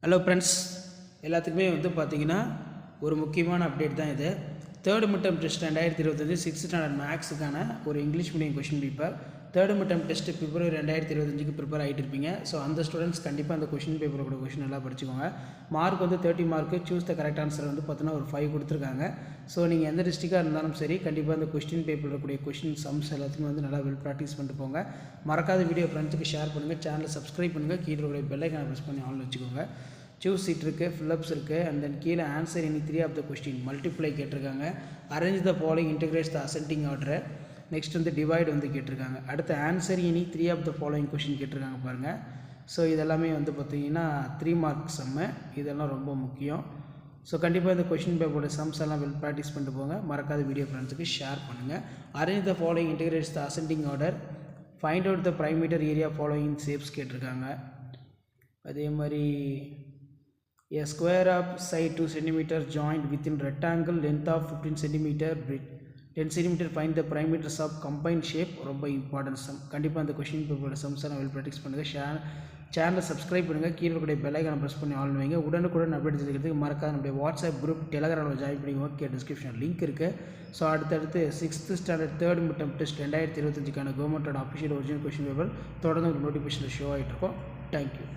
Hello friends, எல்லாத்துக்குமே பார்த்தீங்கன்னா ஒரு முக்கியமான அப்டேட் தான் இது. தேர்டு மிட்டம் டெஸ்ட் 2025 6th ஸ்டாண்டர்ட் மேக்ஸுக்கான ஒரு English medium question paper. Third மிட்டம் டெஸ்ட் பிப்ரவரி 2025க்கு ப்ரிப்பேர் ஆகிட்டு இருப்பீங்க. ஸோ அந்த ஸ்டூடெண்ட்ஸ் கண்டிப்பாக அந்த கொஷின் பேப்பரோட கொஷின் எல்லாம் படிச்சுக்கோங்க. Mark 30 mark. Choose the correct answer பார்த்தீங்கன்னா ஒரு 5 கொடுத்துருக்காங்க. ஸோ நீங்கள் எந்த டிஸ்ட்ரிக்டாக இருந்தாலும் சரி, கண்டிப்பாக அந்த கொஸ்டின் பேப்பரில் இருக்கக்கூடிய கொஷின் சம்ஸ் எல்லாத்துக்குமே நல்லா வெல் ப்ராக்டிஸ் பண்ணிட்டு போங்க. மறக்காத வீடியோ ஃப்ரெண்ட்ஸுக்கு ஷேர் பண்ணுங்கள். சேனலை சப்ஸ்கிரைப் பண்ணுங்கள். கீழே இருக்கிற பெல் ஐக்கானை ப்ரெஸ் பண்ணி ஆன் வச்சுக்கோங்க. சூஸ் சீட் இருக்குது, ஃபில்லப்ஸ் இருக்குது, அண்ட் தென் கீழே answer any 3 of the question multiply கேட்டிருக்காங்க. Arrange the following integrates the ascending order. Next divide கேட்டிருக்காங்க. அடுத்து answer any 3 of the following question கேட்டிருக்காங்க பாருங்கள். ஸோ இதெல்லாமே பார்த்தீங்கன்னா 3 மார்க் சம்மு. இதெல்லாம் ரொம்ப முக்கியம். ஸோ கண்டிப்பாக இந்த கொஷின் பேப்பரோட சம்ஸ் எல்லாம் வெல் ப்ராக்டிஸ் பண்ணிட்டு போங்க. மறக்காத வீடியோ ஃப்ரெண்ட்ஸுக்கு ஷேர் பண்ணுங்கள். Arrange the following integrates the ascending order. Find out the perimeter area following shapes கேட்டிருக்காங்க. அதே மாதிரி a square of side 2 cm joined within rectangle length of 15 cm breadth 10 cm. find the parameters of combined shape. ரொம்ப important some. கண்டிப்பாக அந்த question பேப்பரோட sums எல்லாம் well practice பண்ணுங்கள். சேனலை சப்ஸ்கிரைப் பண்ணுங்கள். கீழே இருக்கிற பெல் ஐக்கானை ப்ரெஸ் பண்ணி ஆன் வைங்க. உடனுக்குடன் அப்டேட் தெரிவிக்கிறதுக்கு மறக்காத நம்முடைய வாட்ஸ்அப் குரூப் டெலகிராமில் ஜாயின் பண்ணி ஓகே. டிஸ்கிரிப்ஷன் லிங்க் இருக்குது. ஸோ அடுத்தடுத்து 6th ஸ்டாண்டர்ட் தேர்ட் மிட்டம் டெஸ்ட் 2025க்கான கவர்மெண்ட்டோட அஃபிஷியல் ஒரிஜினல் கொஷின் பேப்பர் தொடர்ந்து ஒரு நோட்டிஃபிகேஷனில் ஷோ ஆகிட்டு இருக்கோம். தேங்க்யூ.